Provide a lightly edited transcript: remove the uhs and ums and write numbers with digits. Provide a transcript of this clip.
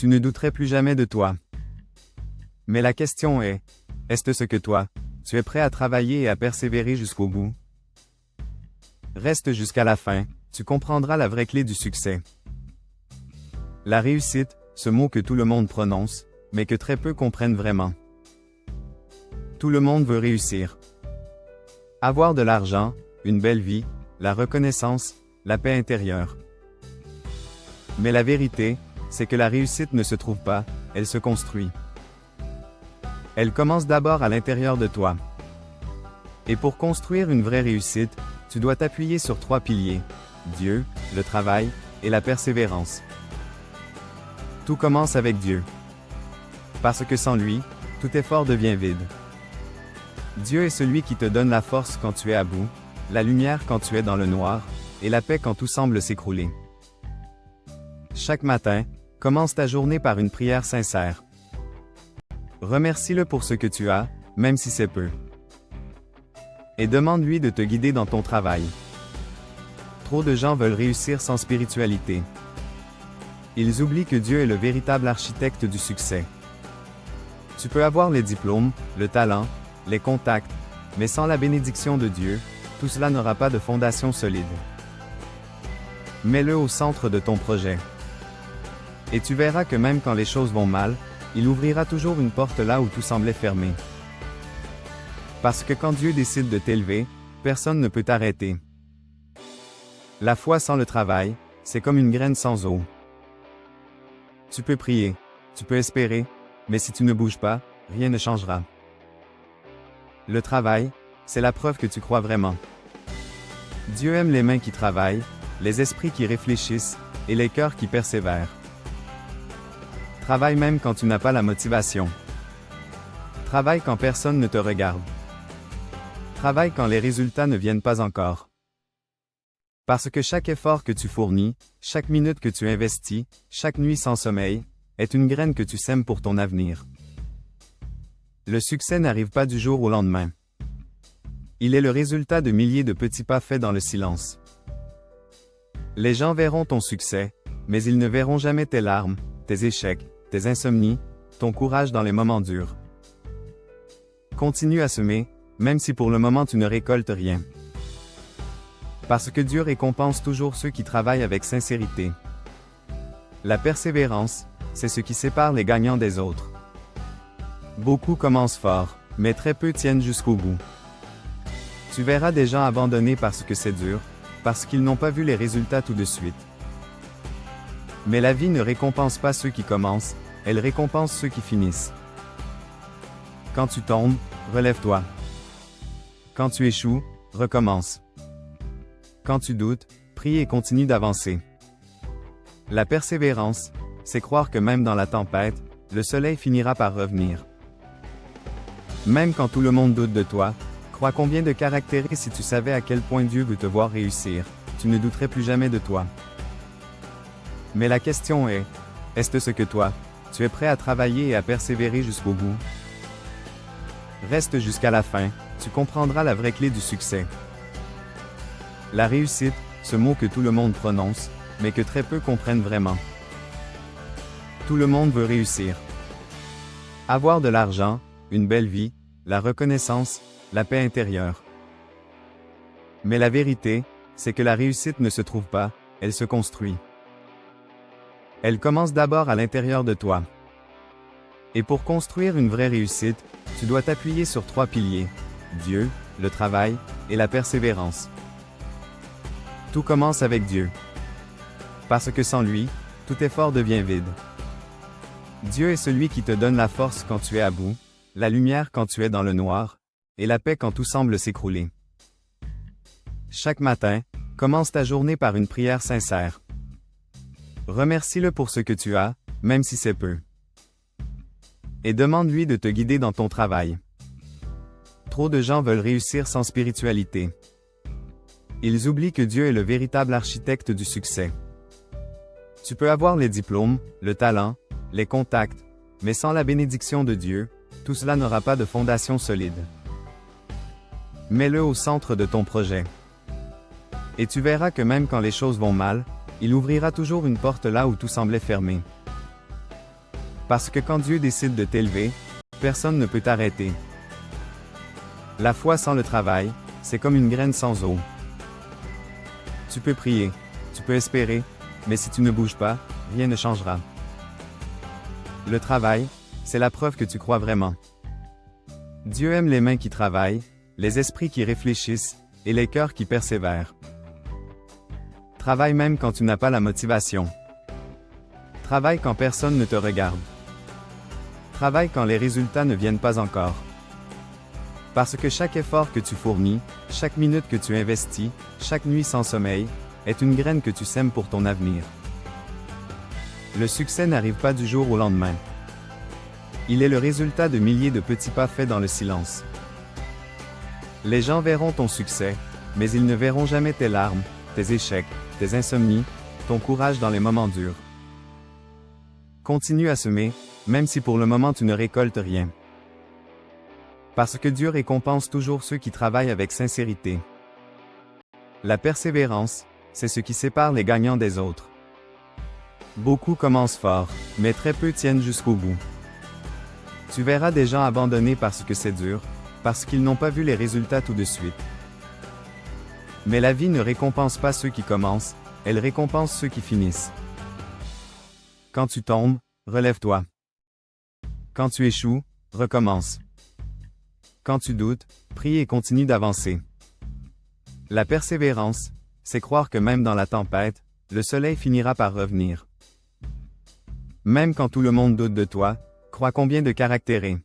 tu ne douterais plus jamais de toi. Mais la question est-ce ce que toi, tu es prêt à travailler et à persévérer jusqu'au bout? Reste jusqu'à la fin, tu comprendras la vraie clé du succès. La réussite, ce mot que tout le monde prononce, mais que très peu comprennent vraiment. Tout le monde veut réussir. Avoir de l'argent, une belle vie, la reconnaissance, la paix intérieure. Mais la vérité, c'est que la réussite ne se trouve pas, elle se construit. Elle commence d'abord à l'intérieur de toi. Et pour construire une vraie réussite, tu dois t'appuyer sur 3 piliers: Dieu, le travail et la persévérance. Tout commence avec Dieu. Parce que sans lui, tout effort devient vide. Dieu est celui qui te donne la force quand tu es à bout, la lumière quand tu es dans le noir, et la paix quand tout semble s'écrouler. Chaque matin, commence ta journée par une prière sincère. Remercie-le pour ce que tu as, même si c'est peu. Et demande-lui de te guider dans ton travail. Trop de gens veulent réussir sans spiritualité. Ils oublient que Dieu est le véritable architecte du succès. Tu peux avoir les diplômes, le talent, les contacts, mais sans la bénédiction de Dieu, tout cela n'aura pas de fondation solide. Mets-le au centre de ton projet. Et tu verras que même quand les choses vont mal, il ouvrira toujours une porte là où tout semblait fermé. Parce que quand Dieu décide de t'élever, personne ne peut t'arrêter. La foi sans le travail, c'est comme une graine sans eau. Tu peux prier, tu peux espérer, mais si tu ne bouges pas, rien ne changera. Le travail, c'est la preuve que tu crois vraiment. Dieu aime les mains qui travaillent, les esprits qui réfléchissent, et les cœurs qui persévèrent. Travaille même quand tu n'as pas la motivation. Travaille quand personne ne te regarde. Travaille quand les résultats ne viennent pas encore. Parce que chaque effort que tu fournis, chaque minute que tu investis, chaque nuit sans sommeil, est une graine que tu sèmes pour ton avenir. Le succès n'arrive pas du jour au lendemain. Il est le résultat de milliers de petits pas faits dans le silence. Les gens verront ton succès, mais ils ne verront jamais tes larmes, tes échecs, tes insomnies, ton courage dans les moments durs. Continue à semer, même si pour le moment tu ne récoltes rien. Parce que Dieu récompense toujours ceux qui travaillent avec sincérité. La persévérance, c'est ce qui sépare les gagnants des autres. Beaucoup commencent fort, mais très peu tiennent jusqu'au bout. Tu verras des gens abandonner parce que c'est dur, parce qu'ils n'ont pas vu les résultats tout de suite. Mais la vie ne récompense pas ceux qui commencent, elle récompense ceux qui finissent. Quand tu tombes, relève-toi. Quand tu échoues, recommence. Quand tu doutes, prie et continue d'avancer. La persévérance, c'est croire que même dans la tempête, le soleil finira par revenir. Même quand tout le monde doute de toi, crois combien de caractères si tu savais à quel point Dieu veut te voir réussir, tu ne douterais plus jamais de toi. Mais la question est-ce ce que toi, tu es prêt à travailler et à persévérer jusqu'au bout? Reste jusqu'à la fin, tu comprendras la vraie clé du succès. La réussite, ce mot que tout le monde prononce, mais que très peu comprennent vraiment. Tout le monde veut réussir. Avoir de l'argent, une belle vie, la reconnaissance, la paix intérieure. Mais la vérité, c'est que la réussite ne se trouve pas, elle se construit. Elle commence d'abord à l'intérieur de toi. Et pour construire une vraie réussite, tu dois t'appuyer sur 3 piliers: Dieu, le travail et la persévérance. Tout commence avec Dieu. Parce que sans lui, tout effort devient vide. Dieu est celui qui te donne la force quand tu es à bout, la lumière quand tu es dans le noir, et la paix quand tout semble s'écrouler. Chaque matin, commence ta journée par une prière sincère. Remercie-le pour ce que tu as, même si c'est peu. Et demande-lui de te guider dans ton travail. Trop de gens veulent réussir sans spiritualité. Ils oublient que Dieu est le véritable architecte du succès. Tu peux avoir les diplômes, le talent, les contacts, mais sans la bénédiction de Dieu, tout cela n'aura pas de fondation solide. Mets-le au centre de ton projet. Et tu verras que même quand les choses vont mal, il ouvrira toujours une porte là où tout semblait fermé. Parce que quand Dieu décide de t'élever, personne ne peut t'arrêter. La foi sans le travail, c'est comme une graine sans eau. Tu peux prier, tu peux espérer, mais si tu ne bouges pas, rien ne changera. Le travail, c'est la preuve que tu crois vraiment. Dieu aime les mains qui travaillent, les esprits qui réfléchissent, et les cœurs qui persévèrent. Travaille même quand tu n'as pas la motivation. Travaille quand personne ne te regarde. Travaille quand les résultats ne viennent pas encore. Parce que chaque effort que tu fournis, chaque minute que tu investis, chaque nuit sans sommeil, est une graine que tu sèmes pour ton avenir. Le succès n'arrive pas du jour au lendemain. Il est le résultat de milliers de petits pas faits dans le silence. Les gens verront ton succès, mais ils ne verront jamais tes larmes, tes échecs, tes insomnies, ton courage dans les moments durs. Continue à semer, même si pour le moment tu ne récoltes rien. Parce que Dieu récompense toujours ceux qui travaillent avec sincérité. La persévérance, c'est ce qui sépare les gagnants des autres. Beaucoup commencent fort, mais très peu tiennent jusqu'au bout. Tu verras des gens abandonner parce que c'est dur, parce qu'ils n'ont pas vu les résultats tout de suite. Mais la vie ne récompense pas ceux qui commencent, elle récompense ceux qui finissent. Quand tu tombes, relève-toi. Quand tu échoues, recommence. Quand tu doutes, prie et continue d'avancer. La persévérance, c'est croire que même dans la tempête, le soleil finira par revenir. Même quand tout le monde doute de toi, crois combien de caractère est.